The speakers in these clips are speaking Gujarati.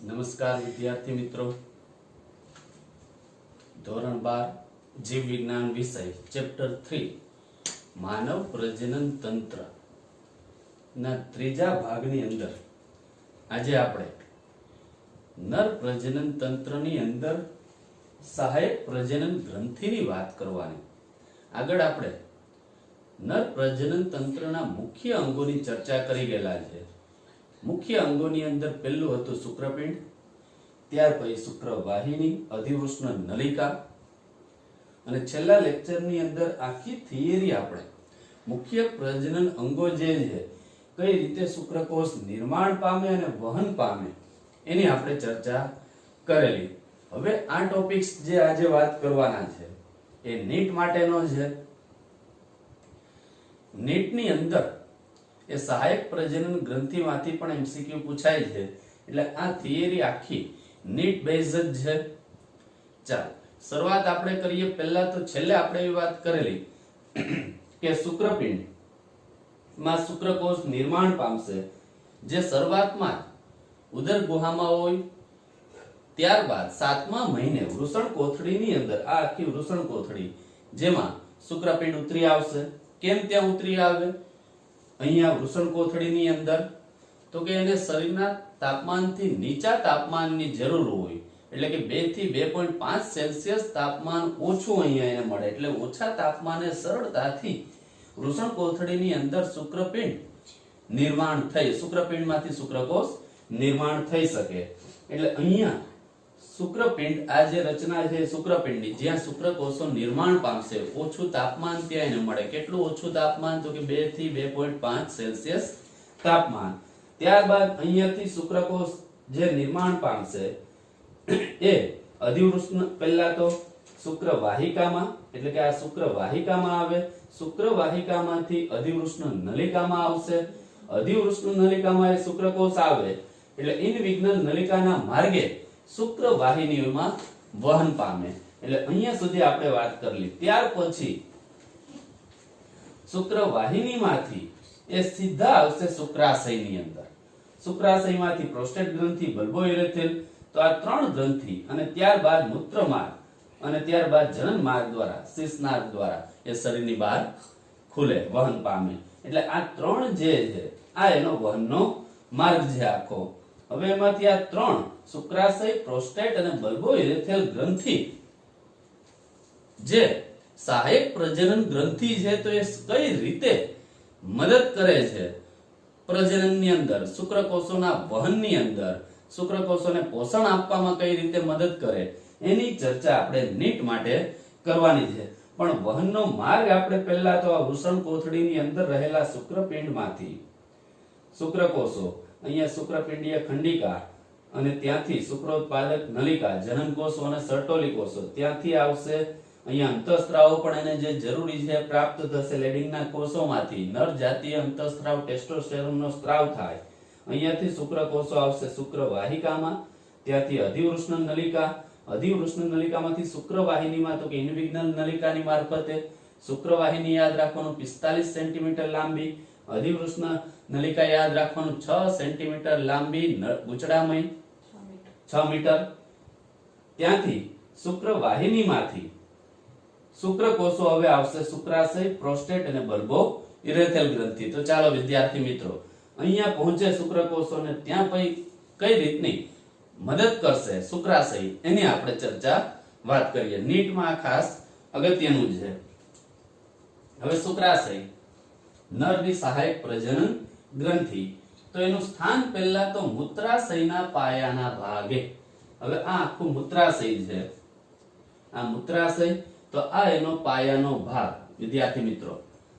નમસ્કાર વિદ્યાર્થી મિત્રો, ધોરણ 12 જીવ વિજ્ઞાન વિષય ચેપ્ટર 3 માનવ પ્રજનન તંત્ર ના ત્રીજા ભાગની અંદર આજે આપણે નર પ્રજનન તંત્રની અંદર સહાયક પ્રજનન ગ્રંથિની વાત કરવાની. આગળ આપણે નર પ્રજનન તંત્રના મુખ્ય અંગોની ચર્ચા કરી ગયેલા છે. મુખ્ય અંગોની અંદર પહેલું હતું શુક્રપિંડ, ત્યાર પછી શુક્રવાહિની, અધિવૃષ્ણ નલિકા, અને છેલ્લા લેક્ચરની અંદર આખી થિયરી આપણે મુખ્ય પ્રજનન અંગો જે છે કઈ રીતે શુક્રકોષ નિર્માણ પામે અને વહન પામે એની આપણે ચર્ચા કરેલી. હવે આ ટોપિક્સ જે આજે વાત કરવાના છે એ નીટ માટેનો છે. નીટની અંદર એ સહાયક પ્રજનન ગ્રંથિમાંથી પણ એમસીક્યુ પૂછાય છે, એટલે આ થિયરી આખી નીટ બેઝ જ છે. ચાલો શરૂઆત આપણે કરીએ. પહેલા તો છેલ્લે આપણે એવી વાત કરેલી કે શુક્રપિંડ માં શુક્રકોષ નિર્માણ પામશે જે શરૂઆતમાં ઉદર ગુહામાં હોય, ત્યારબાદ 7મા મહિને વૃષણ કોથળીની અંદર આ આખી વૃષણ કોથળી જેમાં શુક્રપિંડ ઉતરી આવશે. કેમ ત્યાં ઉતરી આવે અહીંયા વૃષણ કોથળીની અંદર? તો કે એને શરીરના તાપમાનથી નીચા તાપમાનની જરૂર હોય, એટલે કે 2 થી 2.5 સેલ્સિયસ તાપમાન ઓછું અહીંયા એને મળે, એટલે ઓછા તાપમાને સરળતાથી વૃષણ કોથળીની અંદર શુક્રપિંડ નિર્માણ થઈ, શુક્રપિંડમાંથી શુક્રકોષ નિર્માણ થઈ શકે. એટલે અહીંયા શુક્રપિંડ આ જે રચના છે શુક્રપિંડની, જ્યાં શુક્રકોષો નિર્માણ પામશે, ઓછું તાપમાન ત્યાં એને મળે. કેટલું ઓછું તાપમાન? તો કે 2 થી 2.5 સેલ્સિયસ તાપમાન. ત્યારબાદ અહીંયાથી શુક્રકોષ જે નિર્માણ પામશે એ અધિવૃષ્ણ પહેલા તો શુક્રવાહિકામાં, એટલે કે આ શુક્રવાહિકામાં આવે, શુક્રવાહિકામાંથી અધિવૃષ્ણ નલિકામાં આવશે. અધિવૃષ્ણ નલિકામાં એ શુક્રકોષ આવે એટલે ઇનવિગ્નલ નલિકાના માર્ગે શુક્રવાહિનીમાં વહન પામે. એટલે અહીંયા સુધી આપણે વાત કરેલી. ત્યાર પછી શુક્રવાહિનીમાંથી એ સીધા આવશે શુક્રાશયની અંદર. શુક્રાશયમાંથી પ્રોસ્ટેટ ગ્રંથિ, બલ્બો યુરેથ્રલ, તો આ 3 ગ્રંથિ, અને ત્યારબાદ મૂત્રમાર્ગ અને ત્યારબાદ જનન માર્ગ દ્વારા, શીર્ષનાળ દ્વારા એ શરીરની બહાર ખુલે, વહન પામે. એટલે આ 3 જે છે આ એનો વહનનો માર્ગ છે આખો. હવે એમાંથી આ 3 શુક્રાશય, પ્રોસ્ટેટ અને બલ્બો યુરેથ્રલ ગ્રંથિ જે સહાયક પ્રજનન ગ્રંથિ છે, તો એ કઈ રીતે મદદ કરે છે પ્રજનનની અંદર, શુક્રકોષોના વહનની અંદર, શુક્રકોષોને પોષણ આપવામાં કઈ રીતે મદદ કરે, એની ચર્ચા આપણે નીટ માટે કરવાની છે. પણ વહનનો માર્ગ આપણે પહેલા તો આ વૃષણ કોથળીની અંદર રહેલા શુક્રપિંડમાંથી શુક્રકોષો, અહીંયા શુક્રપિંડીય ખંડિકા અને ત્યાંથી શુક્રોત્પાદક નલિકા, જનનકોષો અને સર્ટોલી કોષો, ત્યાંથી આવશે. અહીંયા અંતઃસ્ત્રાવો પણ એને જે જરૂરી છે પ્રાપ્ત થશે લેડિંગના કોષોમાંથી. નર જાતીય અંતઃસ્ત્રાવ ટેસ્ટોસ્ટેરોનનો સ્ત્રાવ થાય. અહીંયાથી શુક્રકોષો આવશે શુક્રવાહિકામાં, ત્યાંથી અધિવૃષ્ણ નલિકા, અધિવૃષ્ણ નલિકામાંથી શુક્રવાહિનીમાં, તો કે ઇનવિગ્નલ નલિકાની મારફતે. શુક્રવાહિની યાદ રાખવાનું 45 સેન્ટીમીટર લાંબી, અધિવૃષ્ણ નલિકા યાદ રાખવાનું 6 સેન્ટીમીટર લાંબી, ગુચડામય 6 મીટર. ત્યાંથી શુક્રવાહિનીમાંથી શુક્રકોષો હવે આવશે શુક્રાશય, પ્રોસ્ટેટ અને બલ્બો યુરેથ્રલ ગ્રંથિ. તો ચાલો વિદ્યાર્થી મિત્રો, અહીંયા પહોંચે શુક્રકોષો ને ત્યાં પછી કઈ રીતની મદદ કરશે શુક્રાશય એની આપણે ચર્ચા વાત કરીએ. નીટમાં ખાસ અગત્યનું છે. હવે શુક્રાશય નરની સહાયક પ્રજનન ગ્રંથિ, તો એનું સ્થાન પહેલા તો મૂત્રાશયના પાયાના ભાગે. હવે આ આખું મૂત્રાશય છે, આ મૂત્રાશય, તો આ એનો પાયાનો ભાગ. વિદ્યાર્થી મિત્રો,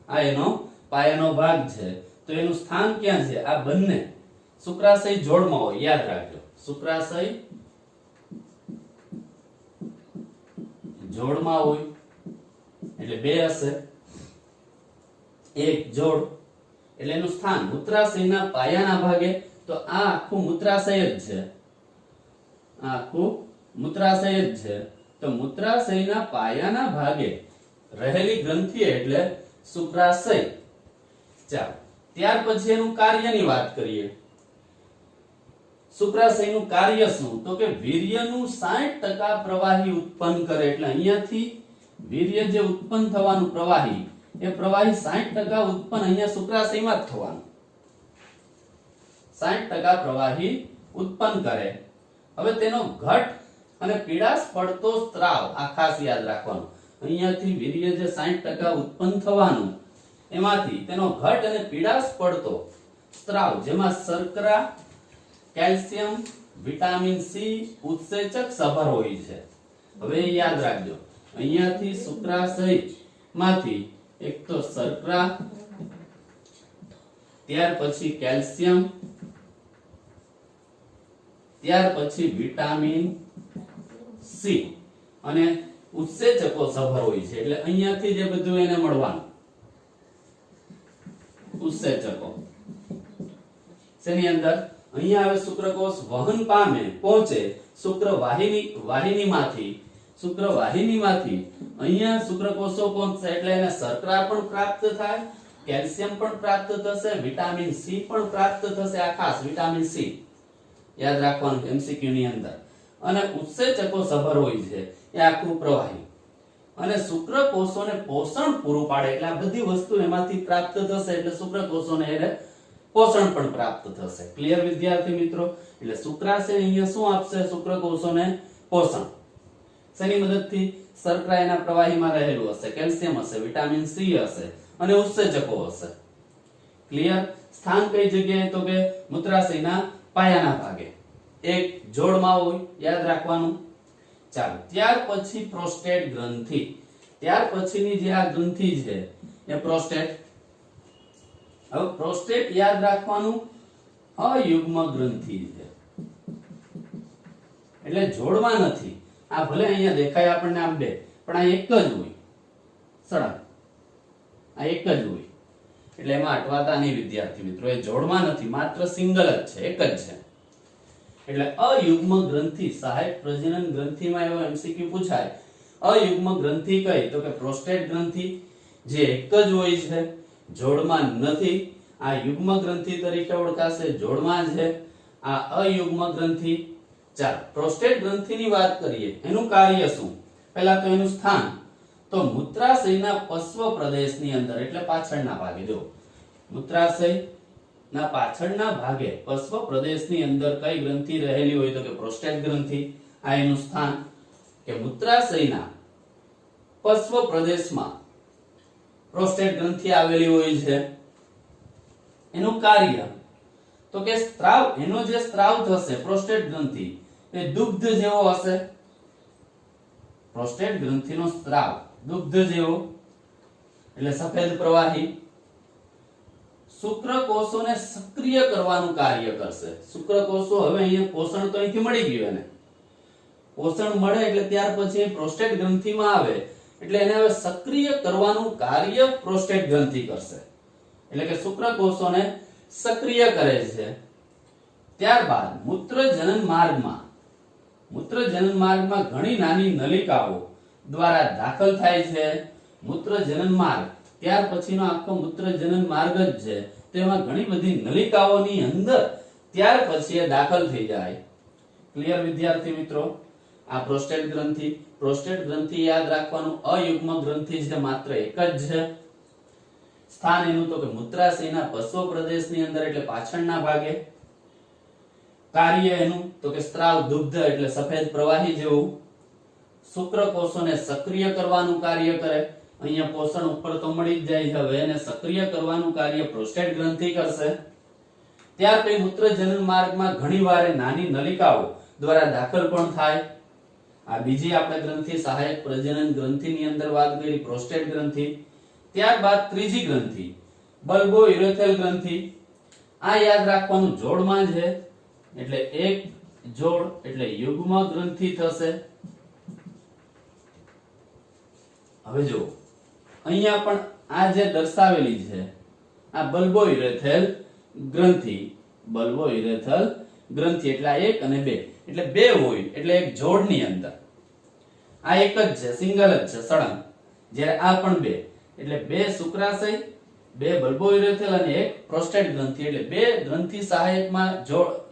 આ એનો પાયાનો ભાગ છે. તો એનું સ્થાન ક્યાં છે? આ બંને શુક્રાશય જોડમાં હોય, યાદ રાખજો. શુક્રાશય જોડમાં હોય એટલે 2 હશે, એક જોડ, એટલે એનું સ્થાન મૂત્રાશયના પાયાના ભાગે. તો આ આખું મૂત્રાશય જ છે, આ આખું મૂત્રાશય જ છે. તો મૂત્રાશયના પાયાના ભાગે રહેલી ગ્રંથિ એટલે શુક્રાશય. ચાલો ત્યાર પછી એનું કાર્યની વાત કરીએ. શુક્રાશયનું કાર્ય શું? તો કે વીર્યનું 60% પ્રવાહી ઉત્પન્ન કરે. એટલે અહીંયાથી વીર્ય જે ઉત્પન્ન થવાનું પ્રવાહી, એ પ્રવાહી 60% ઉત્પન્ન અહીંયા શુક્રાશયમાં જ થવાનું. 60% પ્રવાહી ઉત્પન્ન કરે. હવે તેનો ઘટ અને પીળાશ પડતો સ્ત્રાવ, આ ખાસ યાદ રાખવાનું. અહીંયાથી વીર્ય જે 60% ઉત્પન્ન થવાનું, એમાંથી તેનો ઘટ અને પીળાશ પડતો સ્ત્રાવ, જેમાં શર્કરા, કેલ્શિયમ, વિટામિન સી, ઉત્સેચક સભર હોય છે. હવે યાદ રાખજો, અહીંયાથી શુક્રાશયમાંથી એક તો શર્કરા, ત્યાર પછી કેલ્શિયમ, ત્યાર પછી વિટામિન સી અને ઉત્સેચકો સભર હોય છે. એટલે અહીંયાથી જે બધું એને મળવાનું ઉત્સેચકો શેની અંદર? અહીંયા આવે શુક્રકોષ વહન પામે, પહોંચે શુક્રવાહિનીમાંથી અહીંયા શુક્રકોષો પહોંચશે. એટલે એને શર્કરા પણ પ્રાપ્ત થાય, કેલ્શિયમ પણ પ્રાપ્ત થશે, વિટામિન સી પણ પ્રાપ્ત થશે. આ ખાસ વિટામિન સી યાદ રાખવાનું એમસીક્યુ ની અંદર. અને ઉત્સેચકો સભર હોય છે, એ આખું પ્રવાહી. અને શુક્રકોષોને પોષણ પૂરું પાડે. એટલે આ બધી વસ્તુ એમાંથી પ્રાપ્ત થશે. એટલે શુક્રકોષોને એને પોષણ પણ પ્રાપ્ત થશે. ક્લિયર વિદ્યાર્થી મિત્રો? એટલે શુક્રાશય અહીંયા શું આપશે? શુક્રકોષોને પોષણ. શેની મદદથી? શર્કરા એના પ્રવાહીમાં રહેલું હશે, કેલ્શિયમ હશે, વિટામિન સી હશે અને ઉત્સેચકો હશે. ક્લિયર? સ્થાન કઈ જગ્યાએ? તો કે મૂત્રાશયના પાયાના ભાગે, એક જોડમાં હોય, યાદ રાખવાનું. ચાલો, ત્યાર પછી પ્રોસ્ટેટ ગ્રંથિ. ત્યાર પછીની જે આ ગ્રંથિ છે એ પ્રોસ્ટેટ. હવે પ્રોસ્ટેટ યાદ રાખવાનું અયુગ્મ ગ્રંથિ છે, એટલે જોડમાં નથી. આ ભલે અહીંયા દેખાય આપણને આમ બે, પણ આ એક જ હોય. સળંગ આ એક જ હોય. એટલે એમાં અટવાતા નહીં વિદ્યાર્થી મિત્રો, એ જોડમાં નથી, માત્ર સિંગલ જ છે, એક જ છે. એટલે અયુગ્મ ગ્રંથિ, સહાયક પ્રજનન ગ્રંથિમાં એવો એમસીક્યુ પૂછાય, અયુગ્મ ગ્રંથિ કઈ? તો કે પ્રોસ્ટેટ ગ્રંથિ, જે એક જ હોય છે, જોડમાં નથી. આ યુગ્મ ગ્રંથિ તરીકે ઓળખાશે, જોડમાં છે. આ અયુગ્મ ગ્રંથિ. ચાલો, પ્રોસ્ટેટ ગ્રંથિની વાત કરીએ. એનું કાર્ય શું? પહેલા તો એનું સ્થાન. તો મૂત્રાશયના પશ્વ પ્રદેશની અંદર, એટલે પાછળના ભાગે. જો મૂત્રાશયના પાછળના ભાગે પશ્વ પ્રદેશની અંદર કઈ ગ્રંથિ રહેલી હોય? તો કે પ્રોસ્ટેટ ગ્રંથિ. આ એનું સ્થાન. કે મૂત્રાશયના પશ્વ પ્રદેશમાં પ્રોસ્ટેટ ગ્રંથિ આવેલી હોય છે. એનું કાર્ય તો કે સ્ત્રાવ, એનો જે સ્ત્રાવ થશે પ્રોસ્ટેટ ગ્રંથિ, એ દુગ્ધ જેવો હશે. પ્રોસ્ટેટ ગ્રંથિનો સ્ત્રાવ દુગ્ધ જેવો, એટલે સફેદ પ્રવાહી. શુક્રકોષોને સક્રિય કરવાનું કાર્ય કરશે. શુક્રકોષો, હવે અહીંયા પોષણ તો અહીંથી મળી ગયું, એને પોષણ મળે એટલે ત્યાર પછી પ્રોસ્ટેટ ગ્રંથિમાં આવે, એટલે એને હવે સક્રિય કરવાનું કાર્ય પ્રોસ્ટેટ ગ્રંથિ કરશે. એટલે કે શુક્રકોષોને સક્રિય કરે છે. ત્યારબાદ મૂત્રજનન માર્ગમાં ઘણી નાની નલિકાઓ દ્વારા દાખલ થાય છે. મૂત્રજનન માર્ગ, ત્યાર પછીનો આખો મૂત્રજનન માર્ગ જ છે, તેમાં ઘણી બધી નલિકાઓની અંદર ત્યાર પછી એ દાખલ થઈ જાય. ક્લિયર વિદ્યાર્થી મિત્રો? આ પ્રોસ્ટેટ ગ્રંથિ. પ્રોસ્ટેટ ગ્રંથિ યાદ રાખવાનું અયુગ્મ ગ્રંથિ છે, માત્ર એક જ છે. સ્થાન એનું તો કે મૂત્રાશયના પશ્વ પ્રદેશની અંદર, એટલે પાછળના ભાગે. કાર્ય એનું તો કે સ્ત્રાવ દુગ્ધ, એટલે સફેદ પ્રવાહી જેવું. શુક્રકોષોને સક્રિય કરવાનું કાર્ય કરે. અહીંયા પોષણ ઉપર તો મળી જ જાય છે, હવે એને સક્રિય કરવાનું કાર્ય પ્રોસ્ટેટ ગ્રંથિ કરશે. ત્યાર પછી મૂત્રજનન માર્ગમાં ઘણીવાર નાની નલિકાઓ દ્વારા દાખલ પણ થાય. આ બીજી આપણે ગ્રંથિ સહાયક પ્રજનન ગ્રંથિની અંદર વાત કરી, પ્રોસ્ટેટ ગ્રંથિ. ત્યારબાદ ત્રીજી ગ્રંથિ બલ્બો યુરેથેલ ગ્રંથિ. આ યાદ રાખવાનું જોડમાં છે, એટલે એક જોડ, એટલે યુગ્મ ગ્રંથિ થશે. હવે જો અહીંયા પણ આ જે દર્શાવેલી છે, આ બલ્બો યુરેથેલ ગ્રંથિ. બલ્બો યુરેથેલ ગ્રંથિ એટલે આ એક અને બે, એટલે બે હોય, એટલે એક જોડની અંદર. આ એક જ છે, સિંગલ જ છે, સળંગ. જ્યારે આ પણ બે, એટલે બે શુક્રાશય બે બલ્બોઇરેથેલ અને એક પ્રોસ્ટેટ ગ્રંથિ, એટલે બે ગ્રંથિ સહાયકમાં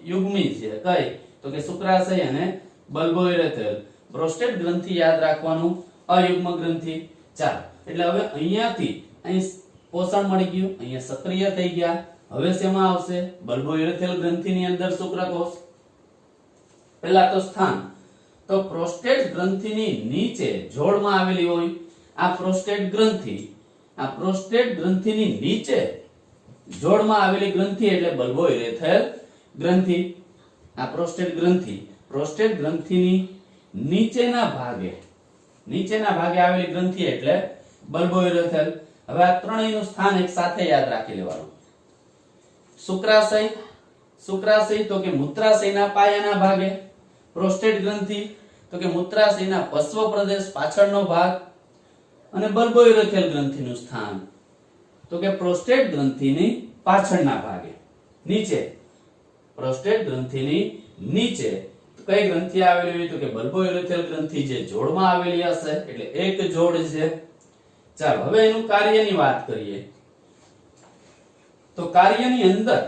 યુગ્મી છે કઈ તો કે શુક્રાશય અને બલ્બોઇરેથેલ. પ્રોસ્ટેટ ગ્રંથિ યાદ રાખવાનું, અયુગ્મ ગ્રંથિ. ચાલો, એટલે હવે અહીંયાથી અહીં પોષણ મળી ગયું, અહીંયા સક્રિય થઈ ગયા. હવે શેમાં આવશે? બલ્બોઇરેથેલ ગ્રંથિની અંદર શુક્રકોષ. પહેલા તો સ્થાન, તો પ્રોસ્ટેટ ગ્રંથિની નીચે જોડમાં આવેલી હોય આ પ્રોસ્ટેટ ગ્રંથિ. આ પ્રોસ્ટેટ ગ્રંથિની નીચે જોડમાં આવેલી ગ્રંથિ એટલે બલ્બોઇરેથેલ ગ્રંથિ. આ પ્રોસ્ટેટ ગ્રંથિની નીચેના ભાગે આવેલી ગ્રંથિ એટલે બલ્બોઇરેથેલ. હવે આ ત્રણેયનું સ્થાન એક સાથે યાદ રાખી લેવાનું. શુક્રાશય તો કે મૂત્રાશયના પાયાના ભાગે, પ્રોસ્ટેટ ગ્રંથિ તો કે મૂત્રાશયના પશ્વ પ્રદેશ પાછળનો ભાગ, અને બલ્બોઇરેથેલ ગ્રંથિનું સ્થાન તો કે પ્રોસ્ટેટ ગ્રંથિની પાછળના ભાગે નીચે. પ્રોસ્ટેટ ગ્રંથિની નીચે કઈ ગ્રંથિ આવેલી હોય તો કે બલ્બોઇરેથેલ ગ્રંથિ જે જોડમાં આવેલી હશે એટલે એક જોડ છે. ચાલો હવે એનું કાર્યની વાત કરીએ તો કાર્યની અંદર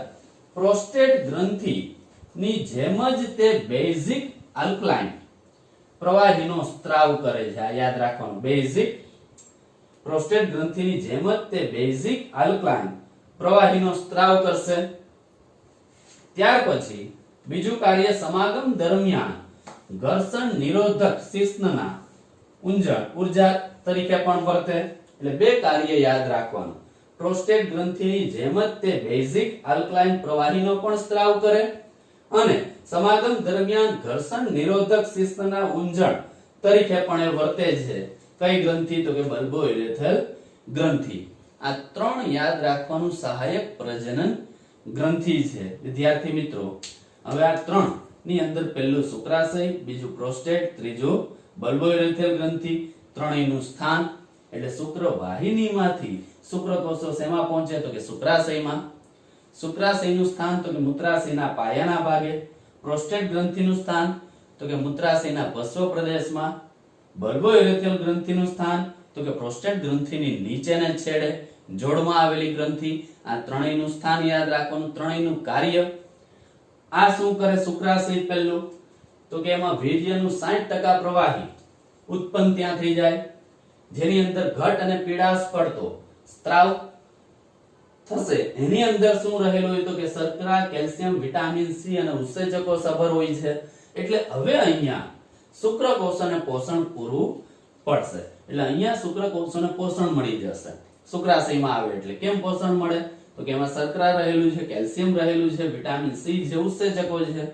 પ્રોસ્ટેટ ગ્રંથિની જેમ જ તે બેઝિક આલ્કલાઇન પ્રવાહીનો સ્ત્રાવ કરે છે. આ યાદ રાખવાનું, બેઝિક પ્રોસ્ટેટ ગ્રંથિની જેમ જ તે બેઝિક આલ્કલાઇન પ્રવાહીનો સ્ત્રાવ કરશે. ત્યાર પછી બીજું કાર્ય સમાગમ દરમિયાન ઘર્ષણ નિરોધક શિશ્નના ઊર્જા તરીકે પણ વર્તે. એટલે બે કાર્ય યાદ રાખવાનું, પ્રોસ્ટેટ ગ્રંથિની જેમ જ તે બેઝિક આલ્કલાઇન પ્રવાહીનો પણ સ્ત્રાવ કરે અને સમાગમ દરમિયાન ઘર્ષણ નિરોધક શિશ્નના ઊંજણ તરીકે પણ એ વર્તે છે. કઈ ગ્રંથિ તો કે બલ્બોઇરેથેલ ગ્રંથિ. આ ત્રણ યાદ રાખવાનું સહાયક પ્રજનન ગ્રંથિ છે વિદ્યાર્થી મિત્રો. હવે આ ત્રણ ની અંદર પહેલું શુક્રાશય, બીજું પ્રોસ્ટેટ, ત્રીજું બલ્બોઇરેથેલ ગ્રંથિ. ત્રણેયનું સ્થાન એટલે શુક્રવાહિનીમાંથી શુક્રકોષો શેમાં પહોંચે તો કે શુક્રાશયમાં. શુક્રાશયનું સ્થાન તો કે મૂત્રાશયના પાયાના ભાગે. પ્રોસ્ટેટ ગ્રંથિનું સ્થાન તો કે મૂત્રાશયના પશ્વ પ્રદેશમાં. બલ્બોઇરેથેલ ગ્રંથિનું સ્થાન તો કે પ્રોસ્ટેટ ગ્રંથિની નીચેના છેડે જોડમાં આવેલી ગ્રંથિ. આ ત્રણેયનું સ્થાન યાદ રાખવાનું, ત્રણેયનું કાર્ય. આ શું કરે શુક્રાશય? પહેલું તો કે એમાં વીર્યનું 60% પ્રવાહી ઉત્પન્ન ત્યાં થઈ જાય, જેની અંદર ઘટ અને પીડાશ પડતો સ્ત્રાવ થશે. એની અંદર શું રહેલું હોય તો કે શર્કરા, કેલ્શિયમ, વિટામિન સી અને ઉત્સેચકો સભર હોય છે. એટલે હવે અહીંયા શુક્રકોષોને પોષણ પૂરું પડશે. એટલે અહીંયા શુક્રકોષોને પોષણ મળી જશે શુક્રાશયમાં આવે એટલે. કેમ પોષણ મળે તો કે એમાં શર્કરા રહેલું છે, કેલ્શિયમ રહેલું છે, વિટામિન સી છે, ઉત્સેચકો છે,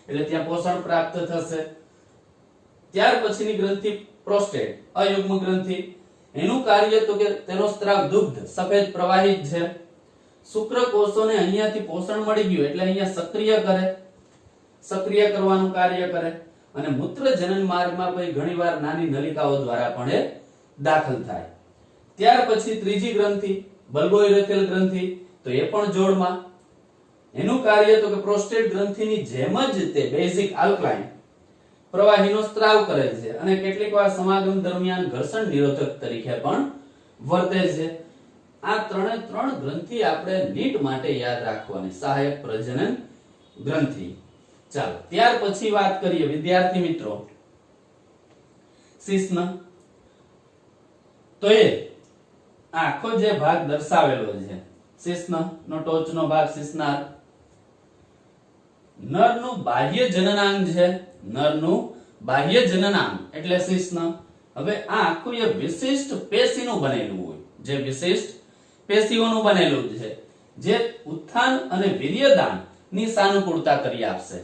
એટલે ત્યાં પોષણ પ્રાપ્ત થશે. ત્યાર પછીની ગ્રંથિ પ્રોસ્ટેટ, અયુગ્મ ગ્રંથિ. એનું કાર્ય તો કે તેનો સ્ત્રાવ દુગ્ધ સફેદ પ્રવાહી છે. શુક્રકોષોને અહીંયાથી પોષણ મળી ગયું એટલે અહીંયા સક્રિય કરવાનું કાર્ય કરે અને મૂત્રજનન માર્ગમાં પછી ઘણીવાર નાની નલિકાઓ દ્વારા પણ એ દાખલ થાય. ત્યાર પછી ત્રીજી ગ્રંથિ બલ્બોઇરેથેલ ગ્રંથિ, તો એ પણ જોડમાં. એનું કાર્ય તો કે પ્રોસ્ટેટ ગ્રંથિની જેમ જ તે બેઝિક આલ્કલાઇન પ્રવાહીનો સ્ત્રાવ કરે છે અને કેટલીકવાર સમાગમ દરમિયાન ઘર્ષણ નિરોધક તરીકે પણ વર્તે છે. આ ત્રણ ગ્રંથિ આપણે નીટ માટે યાદ રાખવાની, સહાયક પ્રજનન ગ્રંથિ. ચાલો ત્યાર પછી વાત કરીએ વિદ્યાર્થી મિત્રો શિશ્ન. તો એ આખો જે ભાગ દર્શાવેલો છે શિશ્ન નો ટોચનો ભાગ શિશ્નાર. નરનું બાહ્ય જનનાંગ છે, નરનું બાહ્ય જનનાંગ એટલે શિશ્ન. હવે આ આખું એ વિશિષ્ટ પેશીનું બનેલું હોય, જે વિશિષ્ટ પેશીઓનું બનેલું છે, જે ઉત્થાન અને વીર્યદાન ની સાનુકૂળતા કરી આપશે.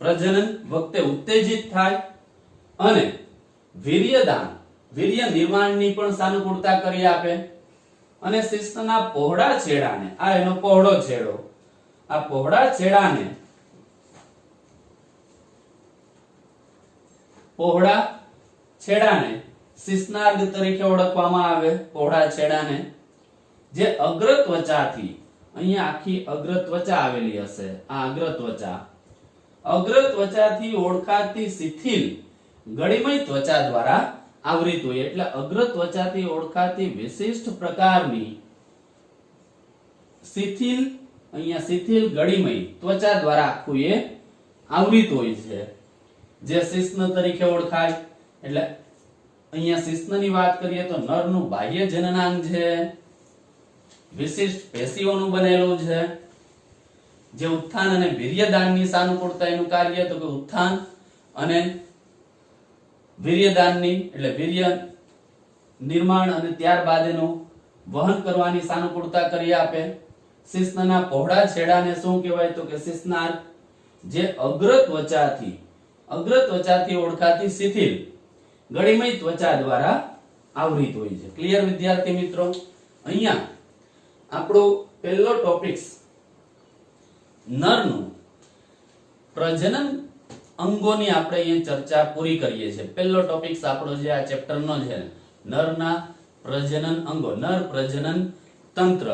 પ્રજનન વખતે ઉત્તેજિત થાય અને વીર્યદાન, વીર્ય નિર્માણની પણ સાનુકૂળતા કરી આપે. અને શિશ્નના પહોળા છેડાને, આ એનો પહોળો છેડો, આ પહોળા છેડાને શિશ્નાર્ગ તરીકે ઓળખવામાં આવે. પહોળા છેડાને જે અગ્ર ત્વચાથી, અહીંયા આખી અગ્ર ત્વચા આવેલી હશે, આ અગ્ર ત્વચાથી ઓળખાતી શિથિલ ગળીમય ત્વચા દ્વારા આવૃત હોય. એટલે અગ્ર ત્વચાથી ઓળખાતી વિશિષ્ટ પ્રકારની શિથિલ, અહીંયા શિથિલ ગળીમય ત્વચા દ્વારા આખું એ આવૃત હોય છે, જે શિશ્ન તરીકે ઓળખાય. એટલે અહીંયા શિશ્નની વાત કરીએ તો નરનું બાહ્ય જનનાંગ છે, વિશિષ્ટ પેશીઓનું બનેલું છે, જે ઉત્થાન અને વીર્યદાનની સાનુકૂળતા એનું કાર્ય તો કે ઉત્થાન અને વીર્યદાનની એટલે વીર્ય નિર્માણ અને ત્યારબાદ એનું વહન કરવાની સાનુકૂળતા કરી આપે. શિશ્નના પહોળા છેડાને શું કહેવાય તો કે શિશ્નાર, જે અગ્ર ત્વચાથી ઓળખાતી શિથિલ ગળીમય ત્વચા દ્વારા આવૃત હોય છે. ક્લિયર વિદ્યાર્થી મિત્રો? અહીંયા આપણો પહેલો ટોપિક્સ નરનું પ્રજનન અંગોની આપણે અહીંયા ચર્ચા પૂરી કરીએ છીએ. પહેલો ટોપિક્સ આપણો જે આ ચેપ્ટરનો છે નરના પ્રજનન અંગો, નર પ્રજનન તંત્ર,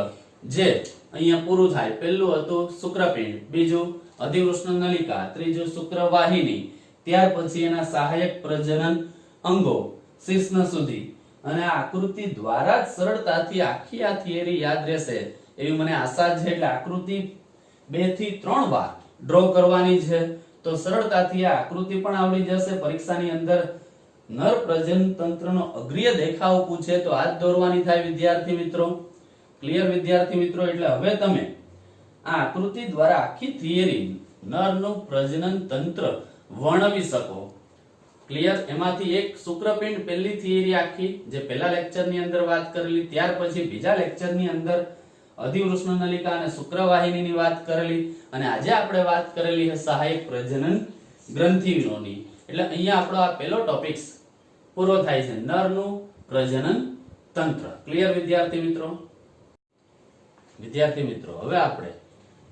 જે અહીંયા પૂરું થાય. પહેલું હતું શુક્રપિંડ, બીજું અધિવૃષ્ણ નલિકા, ત્રીજું શુક્રવાહિની, ત્યાર પછી એના સહાયક પ્રજનન અંગો શિશ્ન સુધી. અને આ આકૃતિ દ્વારા જ સરળતાથી આખી આ થિયરી યાદ રહેશે એવી મને આશા છે. એટલે આકૃતિ 2 થી 3 વાર ડ્રો કરવાની છે તો સરળતાથી આ આકૃતિ પણ આવડી જશે. પરીક્ષાની અંદર નર પ્રજનન તંત્રનો અગ્રીય દેખાવ પૂછે તો આ જ દોરવાની થાય વિદ્યાર્થી મિત્રો. ક્લિયર વિદ્યાર્થી મિત્રો? એટલે હવે તમે આ આકૃતિ દ્વારા આખી થિયરી નરનું પ્રજનન તંત્ર વર્ણવી શકો. ક્લિયર? એમાંથી એક શુક્રપિંડ પહેલી થિયરી આખી જે પહેલા લેક્ચરની અંદર વાત કરેલી, ત્યાર પછી બીજા લેક્ચરની અંદર અધિવૃષ્ણ નલિકા અને શુક્રવાહિનીની વાત કરેલી, અને આજે આપણે વાત કરેલી છે સહાયક પ્રજનન ગ્રંથિઓની. એટલે અહીંયા આપણો આ પહેલો ટોપિક્સ પૂરો થાય છે, નરનું પ્રજનન તંત્ર. ક્લિયર વિદ્યાર્થી મિત્રો? વિદ્યાર્થી મિત્રો, હવે આપણે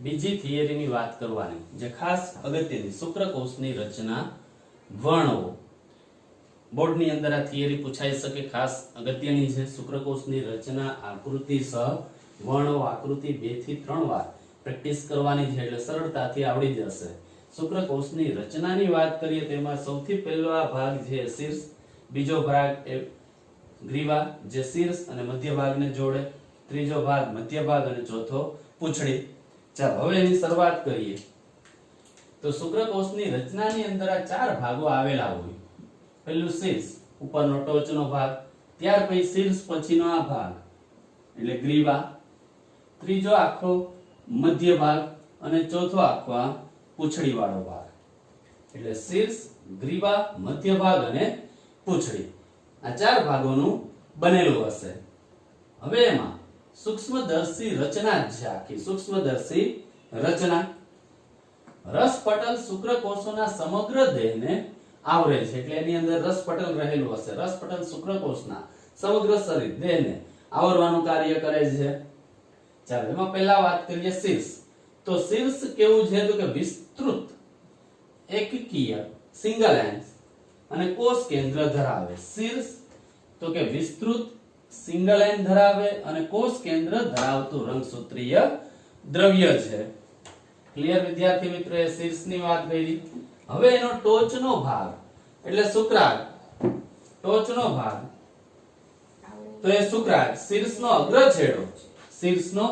બીજી થિયરીની વાત કરવાની, જે ખાસ અગત્યની શુક્રકોષની રચના વર્ણવો. બોર્ડની અંદર આ થિયરી પૂછાઈ શકે, ખાસ અગત્યની છે. શુક્રકોષની રચના આકૃતિ સહ વર્ણવો. આકૃતિ 2 થી 3 વાર પ્રેક્ટિસ કરવાની છે એટલે સરળતાથી આવડી જશે. શુક્રકોષની રચનાની વાત કરીએ તેમાં સૌથી પહેલો આ ભાગ છે શીર્ષ, બીજો ભાગ એ ગ્રીવા જે શીર્ષ અને મધ્ય ભાગને જોડે, ત્રીજો ભાગ મધ્ય ભાગ અને ચોથો પૂંછડી. ચાલો હવે એની શરૂઆત કરીએ. તો શુક્રકોષની રચનાની અંદર આ 4 ભાગો આવેલા હોય. પહેલું શીર્ષ, ઉપરનો ટોચનો ભાગ, ત્યાર પછી શીર્ષ પછીનો આ ભાગ એટલે ગ્રીવા, ત્રીજો આખો મધ્ય ભાગ અને ચોથો આખો આ પૂંછડી વાળો ભાગ. એટલે શીર્ષ, ગ્રીવા, મધ્ય ભાગ અને પૂંછડી, આ 4 ભાગોનું બનેલું હશે. હવે એમાં સૂક્ષ્મદર્શી રચના છે, આખી સૂક્ષ્મદર્શી રચના. રસપટલ શુક્રકોષોના સમગ્ર દેહને આવરે છે, એટલે એની અંદર રસપટલ રહેલું હશે. રસપટલ શુક્રકોષના સમગ્ર શરીર દેહને આવરવાનું કાર્ય કરે છે. ચાલો એમાં પહેલા વાત કરીએ શીર્ષ. તો શીર્ષ કેવું છે તો કે વિસ્તૃત એકકીય સિંગલ એન્ડ અને કોષ કેન્દ્ર ધરાવે. શીર્ષ તો કે વિસ્તૃત સિંગલ એન્ડ ધરાવે અને કોષ કેન્દ્ર ધરાવતું રંગસૂત્રીય દ્રવ્ય છે. ક્લિયર વિદ્યાર્થી મિત્રો? એ શીર્ષની વાત કરી. હવે એનો ટોચનો ભાગ એટલે શુક્રાગ, ટોચનો ભાગ તો એ શુક્રાગ, શીર્ષનો અગ્ર છેડો, શીર્ષનો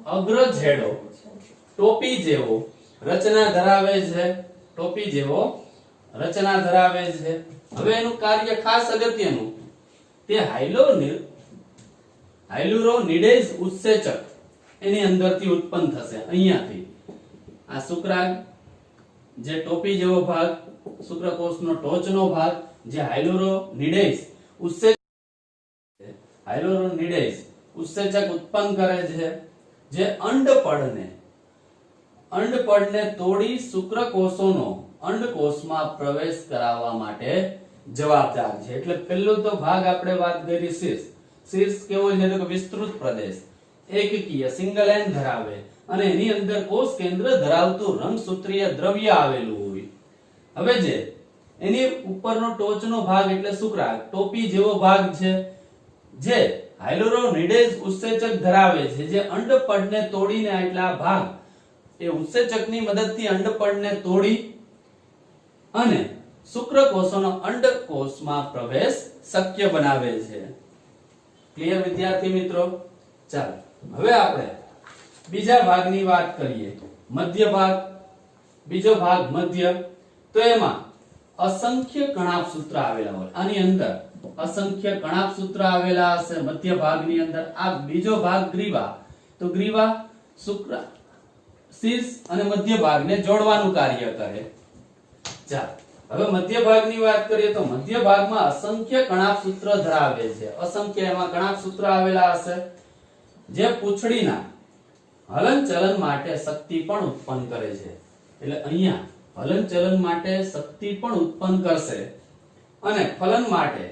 અગ્ર છેડો ટોપી જેવો રચના ધરાવે છે, ટોપી જેવો રચના ધરાવે છે. હવે એનું કાર્ય ખાસ અગત્યનું, તે હાઇલુરોનિડેઝ ઉત્સેચક એની અંદરથી ઉત્પન્ન થશે. અહીંયાથી આ શુક્રાગ જે ટોપી જેવો ભાગ, શુક્રકોષનો ટોચનો ભાગ, જે હાઇલુરોનિડેઝ ઉત્સેચક ઉત્પન્ન કરે છે, જે અંડપડને તોડી શુક્રકોષોનો અંડકોષમાં પ્રવેશ કરાવવા માટે જવાબદાર છે. એટલે પહેલો તો ભાગ આપણે વાત કરી શીર્ષ. શીર્ષ કેવો છે તો કે વિસ્તૃત પ્રદેશ, એકકીય સિંગલ એન્ડ ધરાવે અને એની અંદર કોષ કેન્દ્ર ધરાવતું રંગસૂત્રીય દ્રવ્ય આવેલું હોય. હવે જે એની ઉપરનો ટોચનો ભાગ એટલે શુક્રાગ, ટોપી જેવો ભાગ છે, જે હાઇલુરોનિડેઝ ઉત્સેચક ધરાવે છે, જે અંડપડને તોડીને એટલે આ ભાગ એ ઉત્સેચકની મદદથી અંડપડને તોડી અને શુક્રકોષોનો અંડકોષમાં પ્રવેશ શક્ય બનાવે છે. ક્લિયર વિદ્યાર્થી મિત્રો? ચાલો હવે આપણે બીજા ભાગની વાત કરીએ, મધ્ય ભાગ, બીજો ભાગ મધ્ય, તો એમાં અસંખ્ય કણાપ સૂત્ર આવેલા હોય. આની અંદર અસંખ્ય કણાપ સૂત્ર આવેલા હશે મધ્ય ભાગની અંદર. આ બીજો ભાગ ગ્રીવા, તો ગ્રીવા શુક્ર શીર્ષ અને મધ્ય ભાગને જોડવાનું કાર્ય કરે. ચાલો હવે મધ્ય ભાગની વાત કરીએ તો મધ્ય ભાગમાં અસંખ્ય કણાપ સૂત્ર ધરાવે છે. અસંખ્ય એમાં કણાપ સૂત્ર આવેલા હશે જે પૂંછડીના હલનચલન માટે શક્તિ પણ ઉત્પન્ન કરે છે. એટલે અહીંયા હલનચલન માટે શક્તિ પણ ઉત્પન્ન કરશે અને ફલન માટે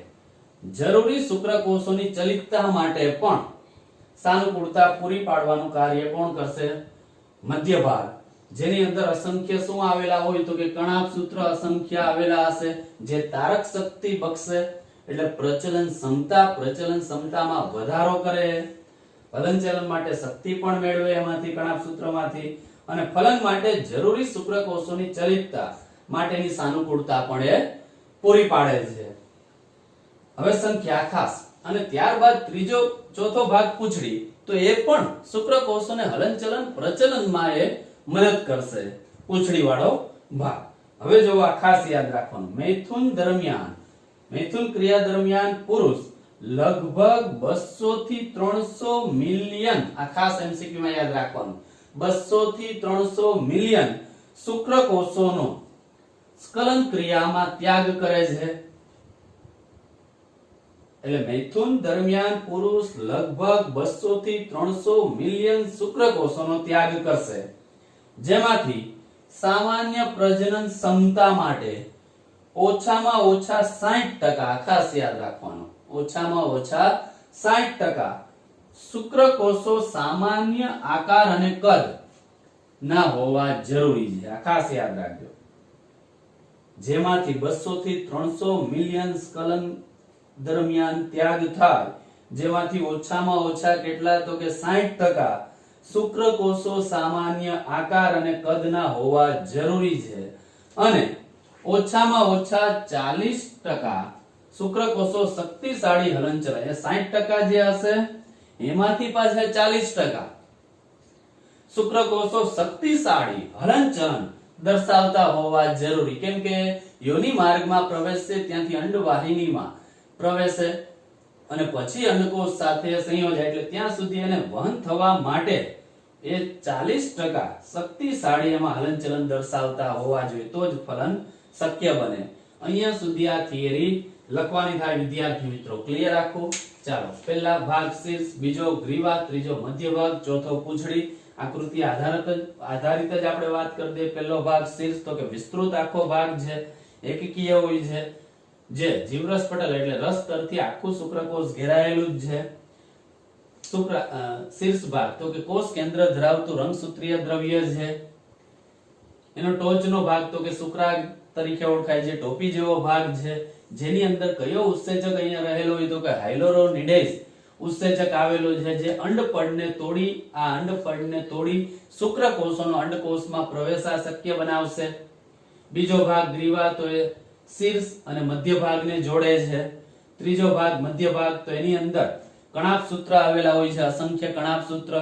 જરૂરી શુક્રકોષોની ચલિતતા માટે પણ સાનુકૂળતા પૂરી પાડવાનું કાર્ય કોણ કરશે? મધ્ય ભાગ, જેની અંદર અસંખ્ય શું આવેલા હોય તો કે કણાપ સૂત્ર અસંખ્ય આવેલા હશે જે તારક શક્તિ બક્ષે, એટલે પ્રચલન ક્ષમતામાં વધારો કરે, હલનચલન માટે શક્તિ પણ મેળવે એમાંથી કણાપ સૂત્રમાંથી, અને ફલન માટે જરૂરી શુક્રકોષોની ચલિતતા માટેની સાનુકૂળતા પણ એ પૂરી પાડે છે. હવે સંખ્યા ખાસ અને ત્યારબાદ ચોથો ભાગ પૂંછડી, તો એ પણ શુક્રકોષોને હલનચલન પ્રચલનમાં એ મદદ કરશે, પૂંછડી વાળો ભાગ. હવે જો આ ખાસ યાદ રાખવાનું, મૈથુન ક્રિયા દરમિયાન પુરુષ લગભગ 200 થી 300 મિલિયન, આ ખાસ એમસીક્યુ માં યાદ રાખવાનું, 200 થી 300 મિલિયન શુક્રકોષોનો સ્ખલન ક્રિયામાં ત્યાગ કરે છે. એટલે મૈથુન દરમિયાન પુરુષ લગભગ 200 થી 300 મિલિયન શુક્રકોષોનો ત્યાગ કરશે, જેમાંથી સામાન્ય પ્રજનન ક્ષમતા માટે ઓછામાં ઓછા 60%, ખાસ યાદ રાખવાનું, ઓછામાં ઓછા 60% શુક્રકોષો સામાન્ય આકાર અને કદ ના હોવા જરૂરી છે. આ ખાસ યાદ રાખજો. જેમાંથી 200 થી 300 મિલિયન સ્ખલન દરમિયાન ત્યાગ થાય, જેમાંથી ઓછામાં ઓછા કેટલા તો કે 60% શુક્રકોષો સામાન્ય આકાર અને કદના હોવા જરૂરી છે, અને ઓછામાં ઓછા 40% શુક્રકોષો શક્તિશાળી હલનચલન, એ 60% જે હશે એમાંથી પાછા 40% શુક્રકોષો શક્તિશાળી હલનચલન દર્શાવતા હોવા જરૂરી. કેમ કે યોનિ માર્ગમાં પ્રવેશે, ત્યાંથી અંડવાહિનીમાં પ્રવેશે અને પછી અંડકોષ સાથે સંયોજાય, એટલે ત્યાં સુધી એને વહન થવા માટે એ 40% શક્તિશાળી એમાં હલનચલન દર્શાવતા હોવા જોઈએ, તો જ ફલન શક્ય બને. અહીંયા સુધી આ થિયરી લખવાની થાય વિદ્યાર્થી મિત્રો. ક્લિયર આખું? ચાલો, પહેલા ભાગ શીર્ષ, બીજો ગ્રીવા, ત્રીજો મધ્ય ભાગ, ચોથો પૂંછડી. આકૃતિ આધારિત જ આપણે વાત કરી દઈએ. પહેલો ભાગ શીર્ષ, તો કે વિસ્તૃત આખો ભાગ છે, એકકીય હોય છે, જે જીવરસ પટલ એટલે રસ તરથી આખું શુક્રકોષ ઘેરાયેલું જ છે. શીર્ષ ભાગ, તો કે કોષ કેન્દ્ર ધરાવતું રંગસૂત્રીય દ્રવ્ય છે. એનો ટોચનો ભાગ તો કે શુક્રાગ તરીકે ઓળખાય છે, ટોપી જેવો ભાગ છે, જેની અંદર કયો ઉત્સેચક અહીંયા રહેલો હોય તો કે હાયલોરોનિડેઝ ઉત્સેચક આવેલો છે, જે અંડપડને તોડી શુક્રકોષોનો અંડકોષમાં પ્રવેશા શક્ય બનાવશે. બીજો ભાગ ગ્રીવા, તો એ શીર્ષ અને મધ્ય ભાગને જોડે છે. ત્રીજો ભાગ મધ્ય ભાગ, તો એની અંદર કણાપ સૂત્ર આવેલા હોય છે, અસંખ્ય કણાપ સૂત્ર,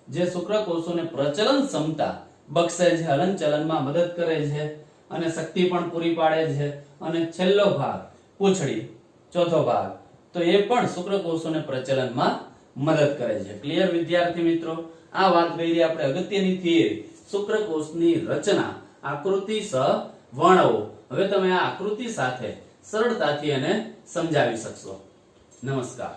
જે શુક્રકોષોને પ્રચલન ક્ષમતા બક્ષે છે, હલનચલનમાં મદદ કરે છે અને શક્તિ પણ પૂરી પાડે છે. અને છેલ્લો ભાગ પૂંછડી, ચોથો ભાગ, તો એ પણ શુક્રકોષોને પ્રચલનમાં મદદ કરે છે. ક્લિયર વિદ્યાર્થી મિત્રો? આ વાત કરી આપણે અગત્યની થિયરી, શુક્રકોષની રચના આકૃતિ સહ વર્ણવો. હવે તમે આ આકૃતિ સાથે સરળતાથી એને સમજાવી શકશો. નમસ્કાર.